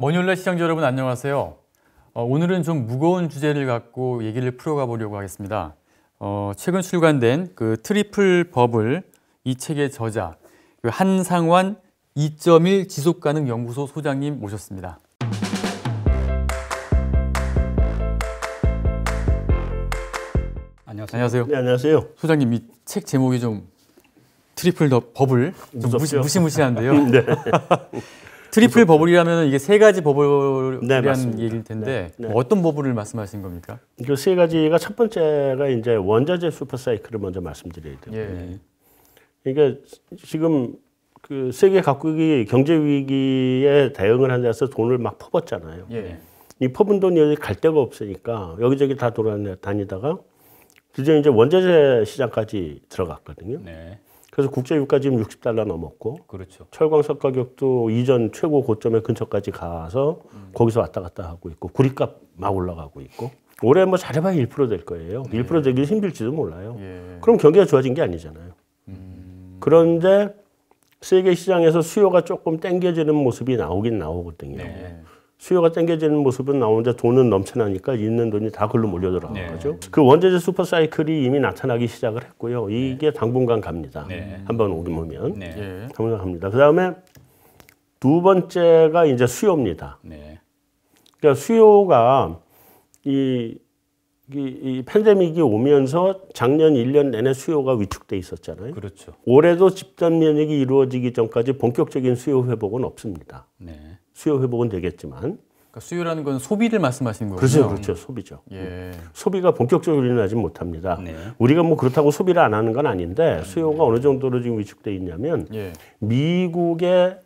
머니올라 시청자 여러분 안녕하세요. 오늘은 좀 무거운 주제를 갖고 얘기를 풀어가 보려고 하겠습니다. 최근 출간된 그 트리플 버블 이 책의 저자 그 한상환 2.1 지속가능 연구소 소장님 모셨습니다. 안녕하세요. 네, 안녕하세요. 소장님, 이 책 제목이 좀 트리플 더 버블 좀 무시무시한데요. 네. 트리플 버블이라면 이게 세 가지 버블이라는 얘기일 텐데 어떤 버블을 말씀하신 겁니까? 그 세 가지가 첫 번째가 이제 원자재 슈퍼 사이클을 먼저 말씀드려야 돼요. 예. 그러니까 지금 그 세계 각국이 경제 위기에 대응을 하는 데서 돈을 막 퍼붓잖아요. 예. 이 퍼분 돈이 여기 갈 데가 없으니까 여기저기 다 돌아다니다가 드디어 이제 원자재 시장까지 들어갔거든요. 네. 그래서 국제 유가 지금 $60 넘었고, 그렇죠. 철광석 가격도 이전 최고 고점의 근처까지 가서 거기서 왔다 갔다 하고 있고, 구리값 막 올라가고 있고, 올해 뭐 잘해봐야 1% 될 거예요. 1% 되기 힘들지도 몰라요. 예. 그럼 경기가 좋아진 게 아니잖아요. 그런데 세계 시장에서 수요가 조금 땡겨지는 모습이 나오긴 나오거든요. 네. 수요가 땡겨지는 모습은 나오는데 돈은 넘쳐나니까 있는 돈이 다 글로 몰려 들어간 네. 거죠. 그 원자재 슈퍼 사이클이 이미 나타나기 시작을 했고요. 이게 당분간 갑니다. 네. 한번 오면 네. 당분간 갑니다. 그 다음에 두 번째가 이제 수요입니다. 네. 그러니까 수요가 이 팬데믹이 오면서 작년 1년 내내 수요가 위축돼 있었잖아요. 그렇죠. 올해도 집단 면역이 이루어지기 전까지 본격적인 수요 회복은 없습니다. 네. 수요 회복은 되겠지만. 그러니까 수요라는 건 소비를 말씀하시는 거죠? 그렇죠. 소비죠. 예. 소비가 본격적으로 일어나지 못합니다. 네. 우리가 뭐 그렇다고 소비를 안 하는 건 아닌데 수요가 어느 정도로 지금 위축돼 있냐면 예. 미국의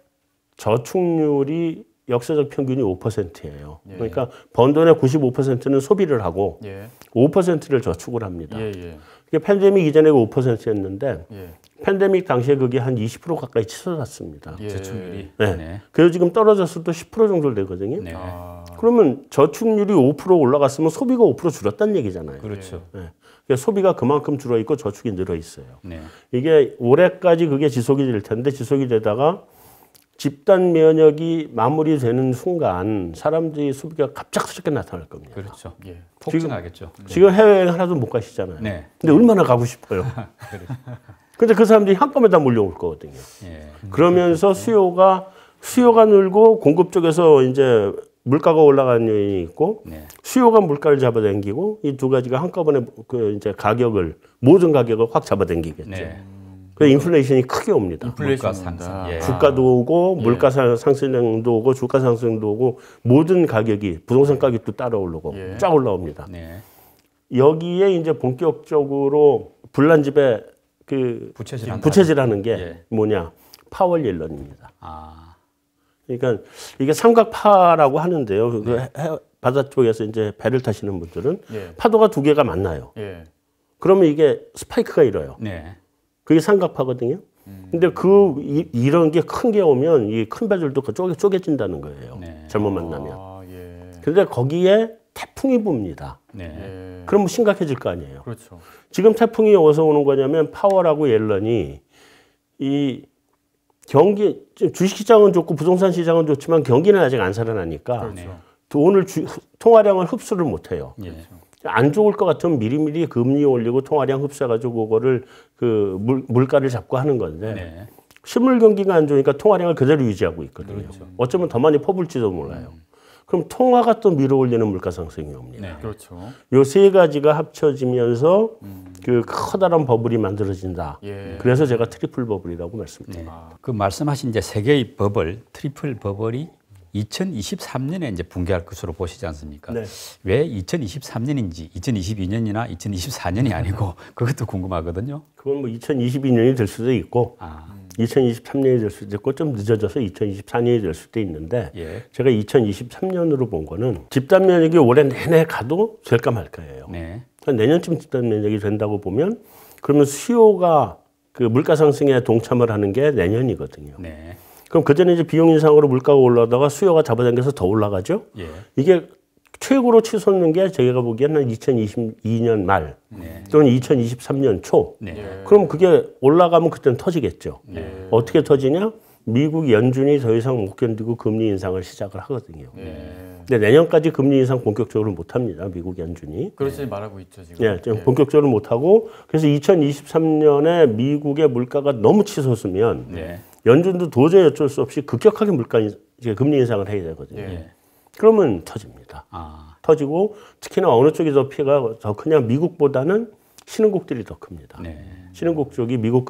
저축률이 역사적 평균이 5%예요. 그러니까 번 돈의 95%는 소비를 하고 5%를 저축을 합니다. 이게 팬데믹 이전에 5%였는데 팬데믹 당시에 그게 한 20% 가까이 치솟았습니다. 저축률이. 네. 그래서 지금 떨어졌을 때 10% 정도 되거든요. 네. 그러면 저축률이 5% 올라갔으면 소비가 5% 줄었다는 얘기잖아요. 그렇죠. 네. 그러니까 소비가 그만큼 줄어 있고 저축이 늘어 있어요. 네. 이게 올해까지 그게 지속이 될 텐데 지속이 되다가 집단 면역이 마무리되는 순간 사람들이 소비가 갑작스럽게 나타날 겁니다. 그렇죠. 예. 폭증하겠죠. 지금 해외여행 하나도 못 가시잖아요. 네. 근데 얼마나 가고 싶어요. 근데 그 사람들이 한꺼번에 다 몰려올 거거든요. 예. 그러면서 수요가 늘고 공급 쪽에서 이제 물가가 올라가는 요인이 있고 수요가 물가를 잡아당기고 이 두 가지가 한꺼번에 그 이제 모든 가격을 확 잡아당기겠죠. 그 인플레이션이 크게 옵니다. 물가 상승. 예. 주가도 오고 물가 상승도 오고 주가 상승도 오고 모든 가격이 부동산 가격도 따라 오르고 쫙 올라옵니다. 네. 여기에 이제 본격적으로 불난집에 그 부채질하는 게 뭐냐? 파월 옐런입니다. 그러니까 이게 삼각파라고 하는데요. 그 바다 쪽에서 이제 배를 타시는 분들은 파도가 두 개가 만나요. 그러면 이게 스파이크가 일어요. 그게 삼각파거든요. 근데 이런 게 큰 게 오면 이 큰 배들도 쪼개진다는 거예요. 잘못 만나면. 근데 거기에 태풍이 붑니다. 그럼 심각해질 거 아니에요. 그렇죠. 지금 태풍이 어디서 오는 거냐면 파월하고 옐런이 이 경기 주식시장은 좋고 부동산 시장은 좋지만 경기는 아직 안 살아나니까 돈을 통화량을 흡수를 못 해요. 안 좋을 것 같으면 미리미리 금리 올리고 통화량 흡수해가지고 그거를 그 물가를 잡고 하는 건데 실물 경기가 안 좋으니까 통화량을 그대로 유지하고 있거든요. 어쩌면 더 많이 퍼볼지도 몰라요. 그럼 통화가 또 밀어올리는 물가 상승이 옵니다. 요 세 가지가 합쳐지면서 그 커다란 버블이 만들어진다. 그래서 제가 트리플 버블이라고 말씀드립니다. 그 말씀하신 이제 세 개의 버블, 트리플 버블이 2023년에 이제 붕괴할 것으로 보시지 않습니까? 왜 2023년인지 2022년이나 2024년이 아니고 그것도 궁금하거든요. 그건 뭐 2022년이 될 수도 있고 2023년이 될 수도 있고 좀 늦어져서 2024년이 될 수도 있는데 제가 2023년으로 본 거는 집단 면역이 올해 내내 가도 될까 말까예요. 그러니까 내년쯤 집단 면역이 된다고 보면 그러면 수요가 그 물가 상승에 동참을 하는 게 내년이거든요. 그럼 그전에 이제 비용 인상으로 물가가 올라가다가 수요가 잡아당겨서 더 올라가죠. 이게 최고로 치솟는 게 제가 보기에는 2022년 말 또는 2023년 초. 그럼 그게 올라가면 그때는 터지겠죠. 어떻게 터지냐? 미국 연준이 더 이상 못 견디고 금리 인상을 시작을 하거든요. 근데 내년까지 금리 인상 본격적으로 못 합니다. 미국 연준이. 그렇지 말하고 있죠 지금. 예, 지금 본격적으로 못 하고 그래서 2023년에 미국의 물가가 너무 치솟으면 연준도 도저히 어쩔 수 없이 급격하게 금리 인상을 해야 되거든요. 그러면 터집니다. 터지고 특히나 어느 쪽이 더 피해가 더 크냐 미국보다는 신흥국들이 더 큽니다. 신흥국 쪽이 미국이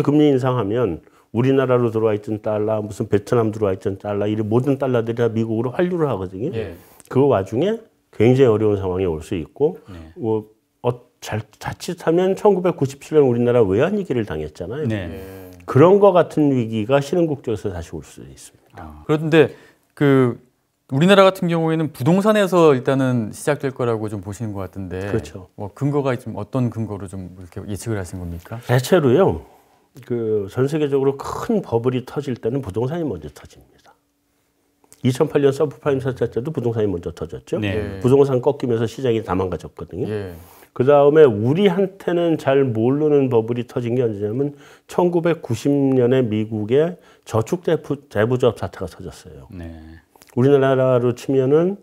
금리 인상하면 우리나라로 들어와 있던 달러, 무슨 베트남 들어와 있던 달러, 이 모든 달러들이 다 미국으로 환류를 하거든요. 그 와중에 굉장히 어려운 상황이 올 수 있고, 자칫하면 1997년 우리나라 외환위기를 당했잖아요. 그런 것 같은 위기가 신흥국 쪽에서 다시 올 수 있습니다. 그런데 우리나라 같은 경우에는 부동산에서 일단은 시작될 거라고 좀 보시는 것 같은데, 그렇죠. 뭐 근거가 좀 어떤 근거로 좀 이렇게 예측을 하신 겁니까? 대체로요. 전 세계적으로 큰 버블이 터질 때는 부동산이 먼저 터집니다. 2008년 서브프라임 사태 때도 부동산이 먼저 터졌죠. 부동산 꺾이면서 시장이 다 망가졌거든요. 그 다음에 우리한테는 잘 모르는 버블이 터진 게 언제냐면 1990년에 미국의 저축 대부조합 사태가 터졌어요. 우리나라로 치면은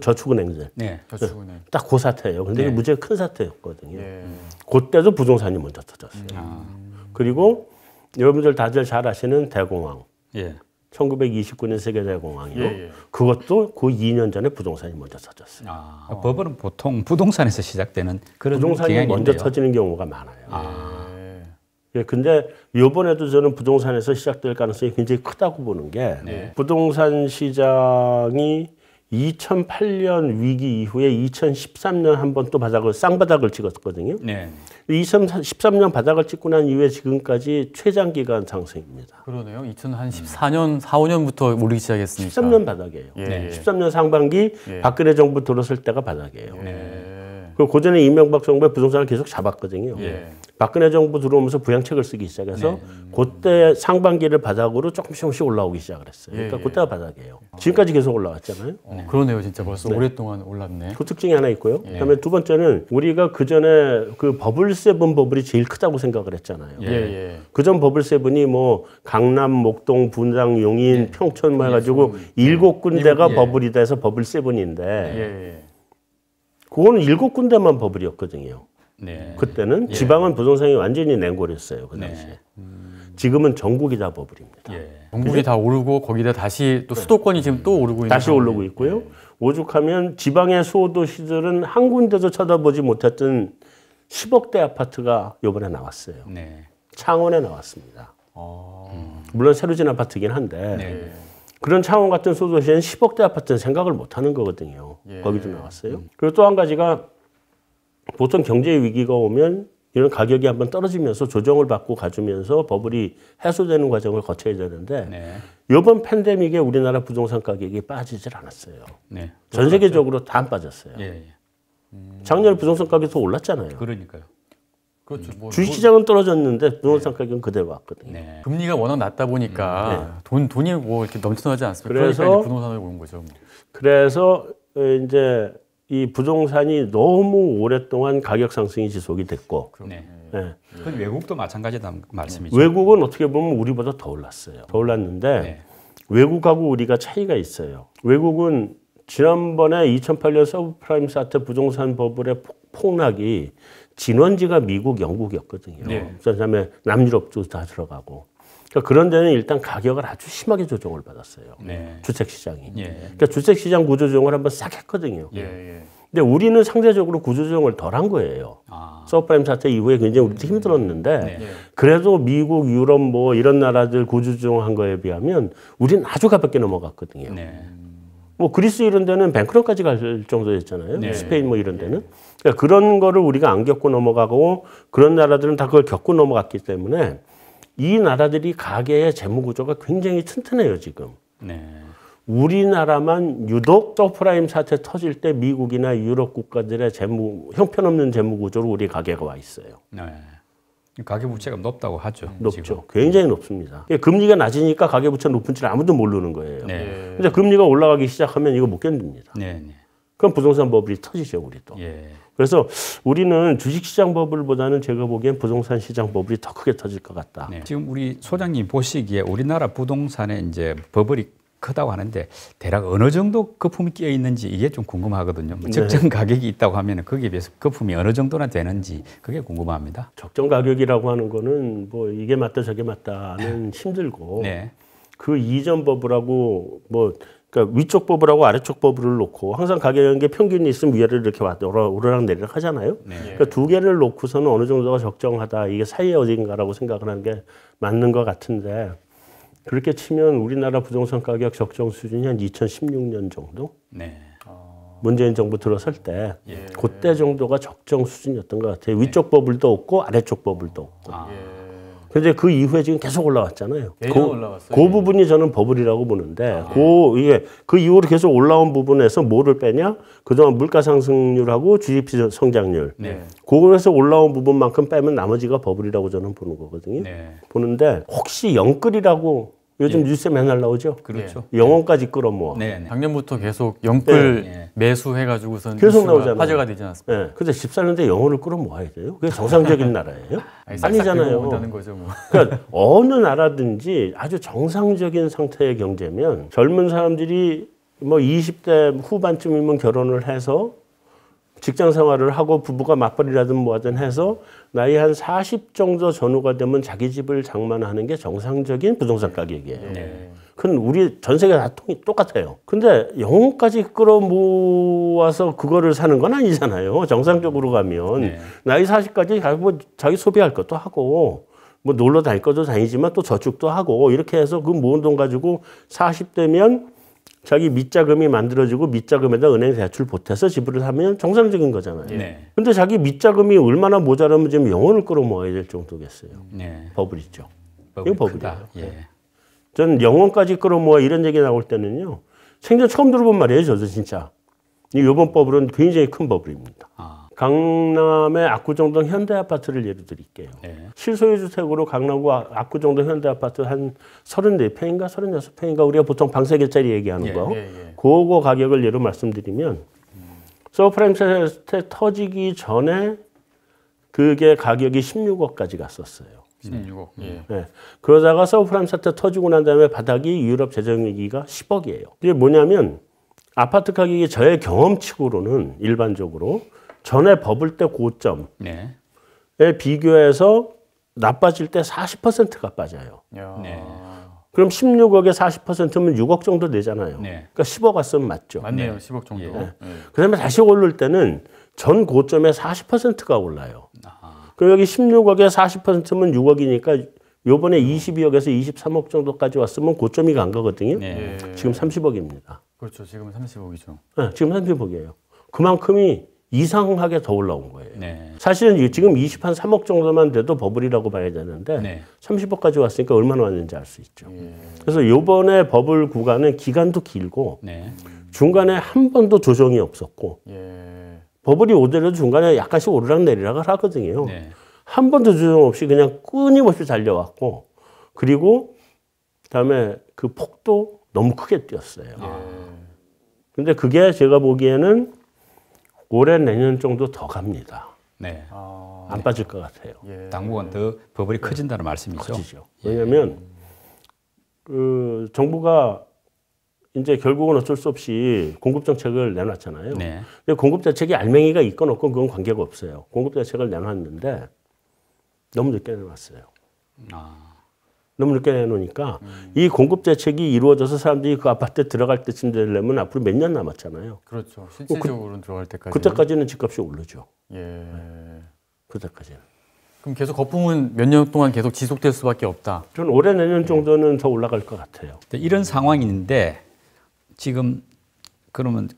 저축은행들. 저축은행. 딱 그 사태예요. 근데 이게 무지하게 큰 사태였거든요. 그때도 부동산이 먼저 터졌어요. 그리고 여러분들 다들 잘 아시는 대공황. 1929년 세계대공황이요. 그것도 그 2년 전에 부동산이 먼저 터졌어요. 버블은 보통 부동산에서 시작되는 그런 부동산이 경향인데요. 먼저 터지는 경우가 많아요. 근데 이번에도 저는 부동산에서 시작될 가능성이 굉장히 크다고 보는 게 부동산 시장이 2008년 위기 이후에 2013년 한번 또 쌍바닥을 찍었거든요. 2013년 바닥을 찍고 난 이후에 지금까지 최장기간 상승입니다. 그러네요. 2014년, 4, 5년부터 오르기 시작했으니까. 13년 바닥이에요. 13년 상반기 박근혜 정부 들어설 때가 바닥이에요. 그리고 고전에 이명박 정부의 부동산을 계속 잡았거든요. 박근혜 정부 들어오면서 부양책을 쓰기 시작해서 그때 상반기를 바닥으로 조금씩 올라오기 시작을 했어요. 그러니까 그때가 바닥이에요. 지금까지 계속 올라왔잖아요. 그러네요. 진짜 벌써 오랫동안 올랐네. 그 특징이 하나 있고요. 그다음에 두 번째는 우리가 그전에 버블 세븐 버블이 제일 크다고 생각을 했잖아요. 그전 버블 세븐이 뭐 강남, 목동, 분당, 용인, 평촌 뭐 해가지고 7군데가 버블이 돼서 버블 세븐인데 그거는 7군데만 버블이었거든요. 그때는 지방은 부동산이 완전히 냉골했어요. 그 당시에. 지금은 전국이 다 버블입니다. 전국이 다 오르고 거기다 다시 또 수도권이 지금 또 오르고 있는 다시 오르고 있고요. 오죽하면 지방의 소도시들은 한 군데도 쳐다보지 못했던 10억대 아파트가 이번에 나왔어요. 창원에 나왔습니다. 물론 새로 진 아파트긴 한데 그런 창원 같은 소도시에는 10억대 아파트는 생각을 못하는 거거든요. 거기도 나왔어요. 그리고 또 한 가지가 보통 경제 위기가 오면 이런 가격이 한번 떨어지면서 조정을 받고 가주면서 버블이 해소되는 과정을 거쳐야 되는데 이번 팬데믹에 우리나라 부동산 가격이 빠지질 않았어요. 전 세계적으로 다 안 빠졌어요. 작년에 부동산 가격이 더 올랐잖아요. 그러니까요. 그렇죠. 주식시장은 떨어졌는데 부동산 가격은 그대로 왔거든요. 금리가 워낙 낮다 보니까 돈이 뭐 이렇게 넘쳐나지 않습니까? 그래서 그러니까 부동산을 보는 거죠. 그래서 이제 이 부동산이 너무 오랫동안 가격 상승이 지속이 됐고, 그건 외국도 마찬가지다 말씀이죠. 외국은 어떻게 보면 우리보다 더 올랐어요. 더 올랐는데 외국하고 우리가 차이가 있어요. 외국은 지난번에 2008년 서브프라임 사태 부동산 버블의 폭락이 진원지가 미국, 영국이었거든요. 그다음에 남유럽도 다 들어가고. 그러니까 그런 데는 일단 가격을 아주 심하게 조정을 받았어요. 주택시장이. 그러니까 주택시장 구조조정을 한번 싹 했거든요. 근데 우리는 상대적으로 구조조정을 덜 한 거예요. 서브프라임 사태 이후에 굉장히 우리도 힘들었는데 그래도 미국, 유럽 뭐 이런 나라들 구조조정한 거에 비하면 우리는 아주 가볍게 넘어갔거든요. 뭐 그리스 이런 데는 뱅크런까지 갈 정도였잖아요. 스페인 뭐 이런 데는. 그러니까 그런 거를 우리가 안 겪고 넘어가고 그런 나라들은 다 그걸 겪고 넘어갔기 때문에 이 나라들이 가계의 재무 구조가 굉장히 튼튼해요, 지금. 우리나라만 유독 서브프라임 사태 터질 때 미국이나 유럽 국가들의 형편없는 재무 구조로 우리 가계가 와 있어요. 가계부채가 높다고 하죠. 높죠. 지금. 굉장히 높습니다. 금리가 낮으니까 가계부채 높은 줄 아무도 모르는 거예요. 근데 금리가 올라가기 시작하면 이거 못 견딥니다. 그럼 부동산 버블이 터지죠, 우리도. 그래서 우리는 주식시장 버블보다는 제가 보기엔 부동산 시장 버블이 더 크게 터질 것 같다. 네. 지금 우리 소장님 보시기에 우리나라 부동산에 이제 버블이 크다고 하는데 대략 어느 정도 거품이 끼어 있는지 이게 좀 궁금하거든요. 뭐 적정 가격이 있다고 하면 거기에 비해서 거품이 어느 정도나 되는지 그게 궁금합니다. 적정 가격이라고 하는 거는 뭐 이게 맞다 저게 맞다는 힘들고 네. 그 이전 버블하고 뭐 그러니까 위쪽 버블하고 아래쪽 버블을 놓고 항상 가격인 게 평균이 있으면 위아래로 이렇게 오르락 내리락 하잖아요. 네. 그러니까 두 개를 놓고서는 어느 정도가 적정하다 이게 사이에 어딘가라고 생각을 하는 게 맞는 것 같은데 그렇게 치면 우리나라 부동산 가격 적정 수준이 한 2016년 정도? 네. 문재인 정부 들어설 때 예. 그때 정도가 적정 수준이었던 것 같아요. 위쪽 버블도 없고 아래쪽 버블도 없고. 그런데 그 이후에 지금 계속 올라왔잖아요. 그 부분이 저는 버블이라고 보는데 이게 그 이후로 계속 올라온 부분에서 뭐를 빼냐? 그동안 물가 상승률하고 GDP 성장률. 네. 그거에서 올라온 부분만큼 빼면 나머지가 버블이라고 저는 보는 거거든요. 네. 보는데 혹시 영끌이라고 요즘 뉴스에 맨날 나오죠? 그렇죠. 영원까지 끌어모아. 네. 네. 작년부터 계속 영끌 네. 매수해가지고선 계속 나오잖아요. 화제가 되지 않았습니까? 네. 근데 집 사는데 영혼을 끌어모아야 돼요? 그게 정상적인 나라예요? 아니잖아요. 못하는 거죠, 뭐. 그러니까 어느 나라든지 아주 정상적인 상태의 경제면 젊은 사람들이 뭐 20대 후반쯤이면 결혼을 해서 직장 생활을 하고 부부가 맞벌이라든 뭐하든 해서 나이 한 40 정도 전후가 되면 자기 집을 장만하는 게 정상적인 부동산 가격이에요. 네. 그건 우리 전 세계 다 똑같아요. 근데 영혼까지 끌어모아서 그거를 사는 건 아니잖아요. 정상적으로 가면 네. 나이 40까지 뭐 자기 소비할 것도 하고 뭐 놀러 다닐 것도 다니지만 또 저축도 하고 이렇게 해서 그 모은 돈 가지고 40대면 자기 밑자금이 만들어지고 밑자금에다 은행 대출 보태서 집을 사면 정상적인 거잖아요. 네. 근데 자기 밑자금이 얼마나 모자라면 지금 영혼을 끌어모아야 될 정도겠어요. 네. 버블이죠. 버블이 이거 크다. 버블이에요. 예. 전 영혼까지 끌어모아 이런 얘기 나올 때는요. 생전 처음 들어본 말이에요. 저도 진짜. 이번 버블은 굉장히 큰 버블입니다. 강남의 압구정동 현대아파트를 예로 드릴게요. 네. 실소유주택으로 강남구 압구정동 현대아파트 한 34평인가 36평인가 우리가 보통 방 3개짜리 얘기하는 거. 그거 가격을 예로 말씀드리면 서브프라임 세대 터지기 전에 그게 가격이 16억까지 갔었어요. 16억. 네. 그러다가 서브프라임 사태 터지고 난 다음에 바닥이 유럽 재정위기가 10억이에요. 이게 뭐냐면 아파트 가격이 저의 경험치고로는 일반적으로 전에 버블 때 고점에 네. 비교해서 나빠질 때 40%가 빠져요. 네. 그럼 16억에 40%면 6억 정도 되잖아요. 네. 그러니까 10억 왔으면 맞죠. 맞네요. 10억 정도. 그다음에 다시 오를 때는 전 고점에 40%가 올라요. 그럼 여기 16억에 40%면 6억이니까 요번에 22억에서 23억 정도까지 왔으면 고점이 간 거거든요. 네. 지금 30억입니다. 그렇죠. 지금은 30억이죠. 네, 지금 30억이에요. 그만큼이 이상하게 더 올라온 거예요. 네. 사실은 지금 23억 정도만 돼도 버블이라고 봐야 되는데 네. 30억까지 왔으니까 얼마나 왔는지 알 수 있죠. 그래서 이번에 버블 구간은 기간도 길고 네. 중간에 한 번도 조정이 없었고 버블이 오더라도 중간에 약간씩 오르락 내리락을 하거든요. 네. 한 번도 조정 없이 그냥 끊임없이 달려왔고 그리고 그다음에 그 폭도 너무 크게 뛰었어요. 근데 그게 제가 보기에는 올해 내년 정도 더 갑니다. 네. 안 빠질 것 같아요. 당분간 더 버블이 커진다는 말씀이죠. 커지죠. 왜냐하면 그 정부가 이제 결국은 어쩔 수 없이 공급 정책을 내놨잖아요. 네. 근데 공급 정책이 알맹이가 있건 없건 그건 관계가 없어요. 공급 정책을 내놨는데 너무 늦게 내놨어요. 너무 늦게 내놓으니까 이 공급 대책이 이루어져서 사람들이 그 아파트에 들어갈 때쯤 되려면 앞으로 몇 년 남았잖아요. 그렇죠. 실질적으로는 들어갈 때까지. 그때까지는 집값이 오르죠. 그때까지는. 그럼 계속 거품은 몇 년 동안 계속 지속될 수밖에 없다. 저는 올해 내년 정도는 더 올라갈 것 같아요. 이런 상황인데 지금 그러면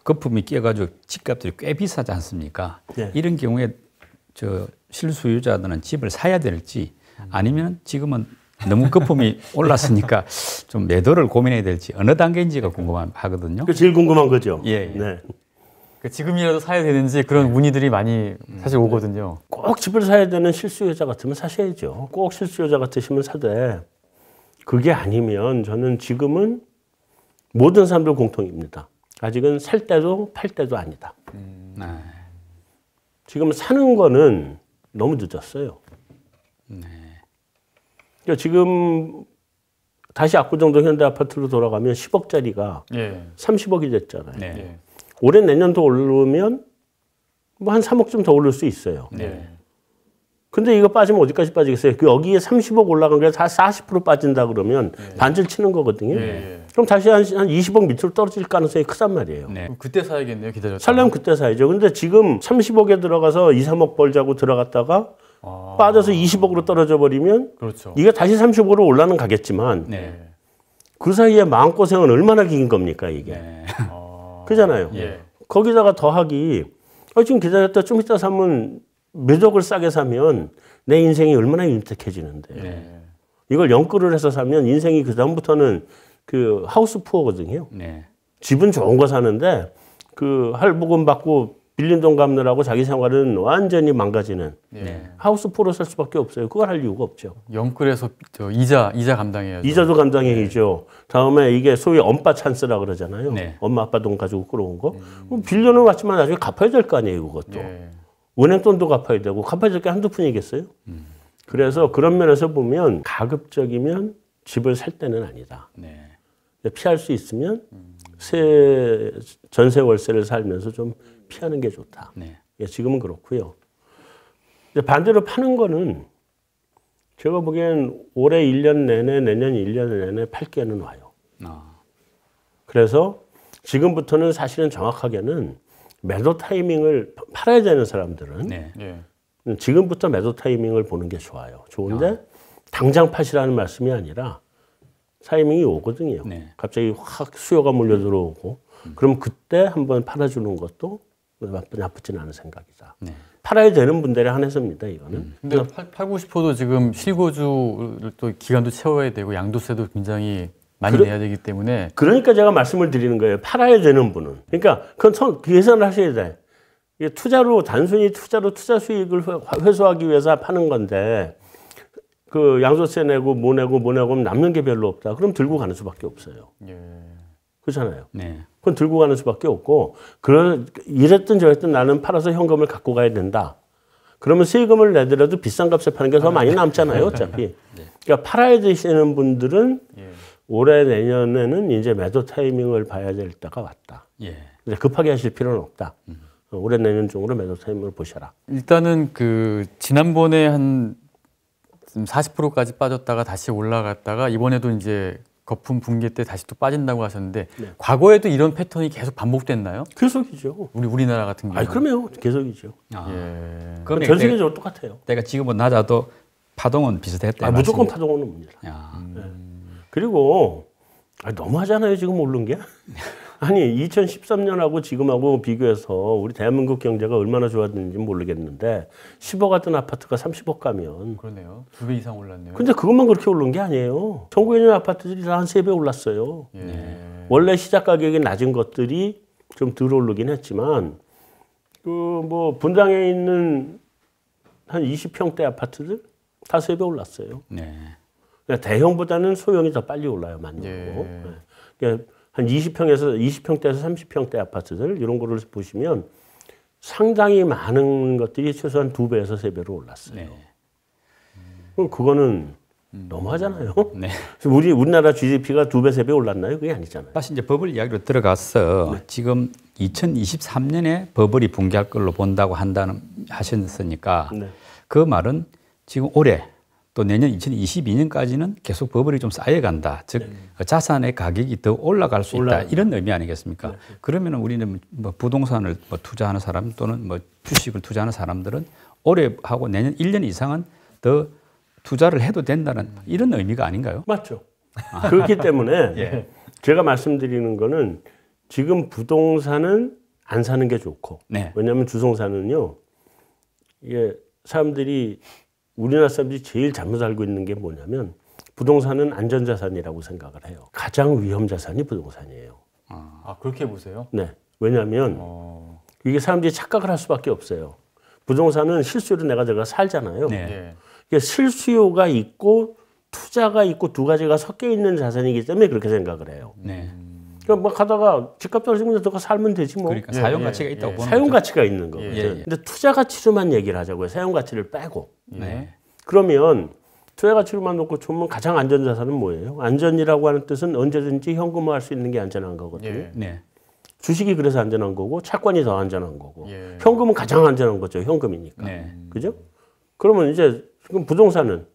거품이 끼어가지고 집값들이 꽤 비싸지 않습니까? 네. 이런 경우에 저 실소유자들은 집을 사야 될지 아니면 지금은 너무 거품이 올랐으니까 좀 매도를 고민해야 될지 어느 단계인지가 궁금하거든요. 그 제일 궁금한 거죠. 예. 네. 지금이라도 사야 되는지 그런 문의들이 많이 사실 오거든요. 꼭 집을 사야 되는 실수요자 같으면 사셔야죠. 꼭 실수요자 같으시면 사되 그게 아니면 저는 지금은 모든 사람들 공통입니다. 아직은 살 때도 팔 때도 아니다. 지금 사는 거는 너무 늦었어요. 그러니까 지금 다시 압구정동 현대아파트로 돌아가면 10억짜리가 예. 30억이 됐잖아요. 네. 예. 올해 내년 더 오르면 뭐 한 3억 좀 더 오를 수 있어요. 네. 근데 이거 빠지면 어디까지 빠지겠어요? 그 여기에 30억 올라간 게 다 40% 빠진다 그러면 반절 치는 거거든요. 예. 그럼 다시 한 20억 밑으로 떨어질 가능성이 크단 말이에요. 네. 그럼 그때 사야겠네요. 기다렸다. 살려면 그때 사야죠. 근데 지금 30억에 들어가서 2, 3억 벌자고 들어갔다가 빠져서 20억으로 떨어져 버리면 그렇죠. 이게 다시 30억으로 올라는 가겠지만 네. 그 사이에 마음고생은 얼마나 긴 겁니까 이게. 네. 그잖아요. 예. 거기다가 더하기 지금 기다렸다 좀 이따 사면 몇 억을 싸게 사면 내 인생이 얼마나 윤택해지는데. 네. 이걸 연끌을 해서 사면 인생이 그 다음부터는 그 하우스 푸어거든요. 네. 집은 좋은 거 사는데 그 할부금 받고 빌린 돈 갚느라고 자기 생활은 완전히 망가지는 예. 하우스 푸어로 살 수밖에 없어요. 그걸 할 이유가 없죠. 영끌에서 저 이자 감당해야죠. 이자도 감당해야죠. 다음에 이게 소위 엄빠 찬스라 그러잖아요. 네. 엄마 아빠 돈 가지고 끌어온 거. 그럼 빌려는 왔지만 나중에 갚아야 될 거 아니에요. 그것도. 예. 은행 돈도 갚아야 되고 갚아야 될 게 한두 푼이겠어요. 그래서 그런 면에서 보면 가급적이면 집을 살 때는 아니다. 네. 피할 수 있으면 전세 월세를 살면서 좀 피하는 게 좋다. 네. 예, 지금은 그렇고요. 반대로 파는 거는 제가 보기엔 올해 1년 내내 내년 1년 내내 팔 기회는 와요. 그래서 지금부터는 사실은 정확하게는 매도 타이밍을 팔아야 되는 사람들은 네. 예. 지금부터 매도 타이밍을 보는 게 좋아요. 좋은데 당장 파시라는 말씀이 아니라 타이밍이 오거든요. 네. 갑자기 확 수요가 몰려 들어오고 그럼 그때 한번 팔아주는 것도 나쁘진 않은 생각이다. 네. 팔아야 되는 분들에 한해서입니다. 이거는. 근데 팔고 싶어도 지금 실거주를 또 기간도 채워야 되고 양도세도 굉장히 많이 내야 되기 때문에 그러니까 제가 말씀을 드리는 거예요. 팔아야 되는 분은. 그러니까 그건 계산을 하셔야 돼. 이게 단순히 투자로 투자 수익을 회수하기 위해서 파는 건데 그 양도세 내고 뭐 내고 하면 남는 게 별로 없다. 그럼 들고 가는 수밖에 없어요. 예. 그렇잖아요. 네. 그건 들고 가는 수밖에 없고 이랬든 저랬든 나는 팔아서 현금을 갖고 가야 된다. 그러면 세금을 내더라도 비싼 값에 파는 게 더 많이 남잖아요. 어차피. 그러니까 팔아야 되시는 분들은 예. 올해 내년에는 이제 매도 타이밍을 봐야 될 때가 왔다. 예. 근데 급하게 하실 필요는 없다. 올해 내년 중으로 매도 타이밍을 보셔라. 일단은 그 지난번에 한 40%까지 빠졌다가 다시 올라갔다가 이번에도 이제 거품 붕괴 때 다시 또 빠진다고 하셨는데 네. 과거에도 이런 패턴이 계속 반복됐나요? 계속이죠. 우리나라 같은 경우. 아니 그러면 계속이죠. 예. 그러면 전 세계적으로 똑같아요. 내가 지금은 낮아도 파동은 비슷했다. 무조건 파동은 옵니다. 그리고 너무 하잖아요. 지금 오른 게. 아니 2013년하고 지금하고 비교해서 우리 대한민국 경제가 얼마나 좋았는지 모르겠는데 10억 하던 아파트가 30억 가면 그러네요. 2배 이상 올랐네요. 근데 그것만 그렇게 오른 게 아니에요. 전국에 있는 아파트들이 다 한 3배 올랐어요. 예. 원래 시작 가격이 낮은 것들이 좀 덜 오르긴 했지만 그 뭐 분당에 있는 한 20평대 아파트들 다 3배 올랐어요. 네. 그러니까 대형보다는 소형이 더 빨리 올라요, 만약으로. 예. 그러니까 한 20평대에서 30평대 아파트들 이런 거를 보시면 상당히 많은 것들이 최소한 2배에서 3배로 올랐어요. 네. 그럼 그거는 너무하잖아요. 네. 우리나라 GDP가 2배, 3배 올랐나요? 그게 아니잖아요. 다시 이제 버블 이야기로 들어가서 지금 2023년에 버블이 붕괴할 걸로 본다고 하셨으니까 네. 그 말은 지금 올해 또 내년 2022년까지는 계속 버블이 좀 쌓여간다. 즉 자산의 가격이 더 올라갈 수 있다. 이런 의미 아니겠습니까? 그러면 우리는 뭐 부동산을 뭐 투자하는 사람 또는 뭐 주식을 투자하는 사람들은 올해 하고 내년 1년 이상은 더 투자를 해도 된다는 이런 의미가 아닌가요? 맞죠. 그렇기 때문에 제가 말씀드리는 거는 지금 부동산은 안 사는 게 좋고 네. 왜냐하면 주성사는요. 이게 사람들이 우리나라 사람들이 제일 잘못 알고 있는 게 뭐냐면 부동산은 안전자산이라고 생각을 해요. 가장 위험자산이 부동산이에요. 아 그렇게 보세요? 네. 왜냐하면 이게 사람들이 착각을 할 수밖에 없어요. 부동산은 실수요로 내가 들어가 살잖아요. 네. 예. 그러니까 실수요가 있고 투자가 있고 두 가지가 섞여 있는 자산이기 때문에 그렇게 생각을 해요. 네. 그러니까 뭐 가다가 집값 떨어지면 더 살면 되지 뭐. 그러니까 사용 가치가 있다고 보는 사용 거죠. 가치가 있는 거죠. 예. 근데 투자 가치로만 얘기를 하자고요. 사용 가치를 빼고. 네. 그러면 투자 가치로만 놓고 보면 가장 안전 자산은 뭐예요? 안전이라고 하는 뜻은 언제든지 현금화할 수 있는 게 안전한 거거든요. 예. 네. 주식이 그래서 안전한 거고 채권이 더 안전한 거고 예. 현금은 가장 안전한 거죠. 현금이니까. 네. 그죠? 그러면 이제 지금 부동산은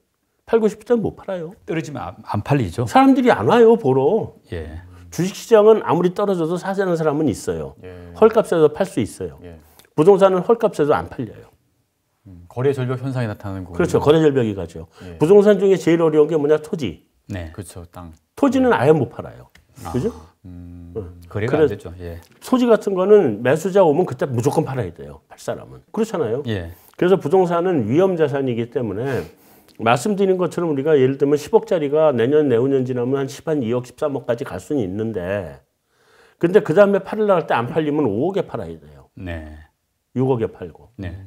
팔고 싶을 땐 못 팔아요. 떨어지면 안 팔리죠. 사람들이 안 와요 보러. 예. 주식시장은 아무리 떨어져도 사자는 사람은 있어요. 예. 헐값에도 팔 수 있어요. 예. 부동산은 헐값에도 안 팔려요. 거래 절벽 현상이 나타나는 거고. 그렇죠. 거래 절벽이 가죠. 예. 부동산 중에 제일 어려운 게 뭐냐? 토지. 네. 그렇죠. 땅. 토지는 아예 못 팔아요. 그죠? 거래가 안 되죠. 예. 토지 같은 거는 매수자 오면 그때 무조건 팔아야 돼요. 팔 사람은. 그렇잖아요. 예. 그래서 부동산은 위험 자산이기 때문에 말씀드린 것처럼 우리가 예를 들면 10억짜리가 내년 내후년 지나면 한 2억 13억까지 갈 수는 있는데 근데 그 다음에 팔으려고 할 때 안 팔리면 5억에 팔아야 돼요. 네. 6억에 팔고. 네.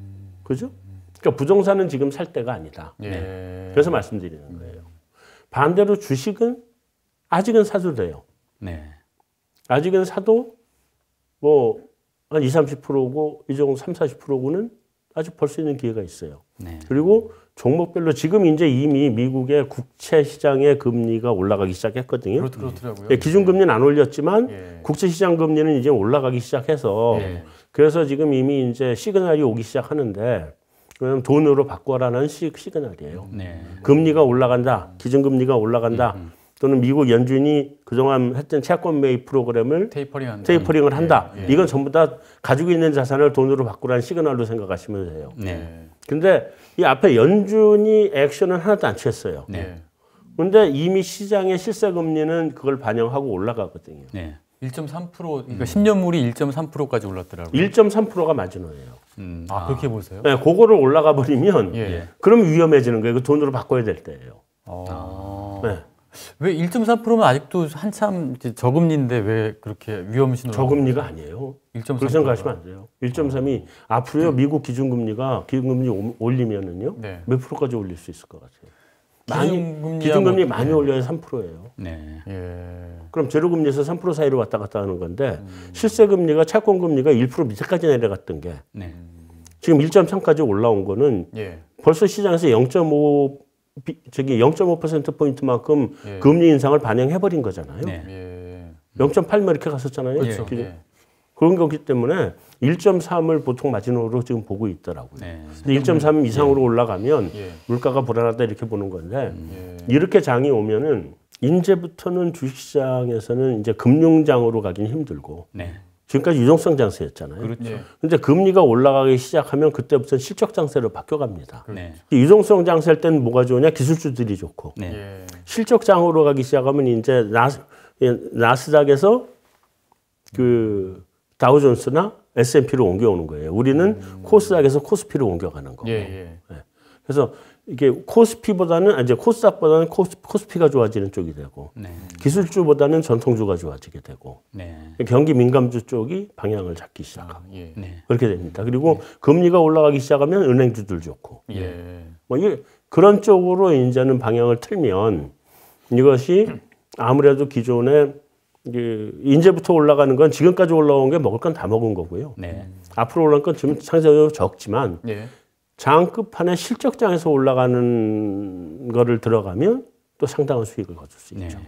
그죠? 그러니까 부동산은 지금 살 때가 아니다. 예. 그래서 말씀드리는 거예요. 반대로 주식은 아직은 사도 돼요. 네. 아직은 사도 뭐 한 20, 30%고 이 정도 30, 40%고는 아직 벌 수 있는 기회가 있어요. 네. 그리고 종목별로 지금 이제 이미 미국의 국채 시장의 금리가 올라가기 시작했거든요. 그렇더라고요. 예, 기준금리는 안 올렸지만 예. 국채 시장 금리는 이제 올라가기 시작해서 예. 그래서 지금 이미 이제 시그널이 오기 시작하는데 그럼 돈으로 바꿔라는 시그널이에요. 네. 금리가 올라간다. 기준금리가 올라간다. 또는 미국 연준이 그동안 했던 채권 매입 프로그램을 테이퍼링을 한다. 예. 이건 전부 다 가지고 있는 자산을 돈으로 바꾸라는 시그널로 생각하시면 돼요. 네. 근데 이 앞에 연준이 액션은 하나도 안 취했어요. 네. 근데 이미 시장의 실세 금리는 그걸 반영하고 올라가거든요. 네. 1.3% 그러니까 10년물이 1.3%까지 올랐더라고요. 1.3%가 마지노예요. 아, 그렇게 보세요? 네, 그거를 올라가 버리면 예. 그럼 위험해지는 거예요. 그 돈으로 바꿔야 될 때예요. 네. 왜 1.3%면 아직도 한참 이제 저금리인데 왜 그렇게 위험 신호를 저금리가 아니에요. 1.3%가. 그렇게 생각하시면 안 돼요. 1.3이 앞으로요 미국 기준금리 올리면은요 네. 몇 프로까지 올릴 수 있을 것 같아요. 기준금리 많이 올려야 3%예요. 네. 예. 그럼 제로금리에서 3% 사이로 왔다 갔다 하는 건데 실세금리가 채권금리가 1% 밑에까지 내려갔던 게 네. 지금 1.3까지 올라온 거는 예. 벌써 시장에서 0.5% 포인트만큼 예. 금리 인상을 반영해 버린 거잖아요. 네. 예. 0.8뭐 이렇게 갔었잖아요. 그렇죠. 기준. 예. 그런 거기 때문에 1.3을 보통 마지노로 지금 보고 있더라고요. 네. 근데 1.3 이상으로 올라가면 예. 물가가 불안하다 이렇게 보는 건데 예. 이렇게 장이 오면은 이제부터는 주식시장에서는 이제 금융장으로 가긴 힘들고 네. 지금까지 유동성 장세였잖아요. 그렇죠. 예. 근데 금리가 올라가기 시작하면 그때부터 실적 장세로 바뀌어갑니다. 네. 유동성 장세할 때는 뭐가 좋으냐? 기술주들이 좋고 네. 예. 실적 장으로 가기 시작하면 이제 나스닥에서 그 다우존스나 S&P로 옮겨오는 거예요. 우리는 코스닥에서 코스피로 옮겨가는 거고. 예. 그래서 이게 코스피보다는 이제 코스닥보다는 코스피가 좋아지는 쪽이 되고 네. 기술주보다는 전통주가 좋아지게 되고 네. 경기 민감주 쪽이 방향을 잡기 시작하고 예. 네. 그렇게 됩니다. 그리고 금리가 올라가기 시작하면 은행주들 좋고 예. 뭐 그런 쪽으로 이제는 방향을 틀면 이것이 아무래도 기존에 이제부터 올라가는 건 지금까지 올라온 게 먹을 건 다 먹은 거고요. 네. 앞으로 올라갈 건 지금 상대적으로 적지만 예. 장 끝판에 실적장에서 올라가는 거를 들어가면 또 상당한 수익을 거둘 수 있죠. 네.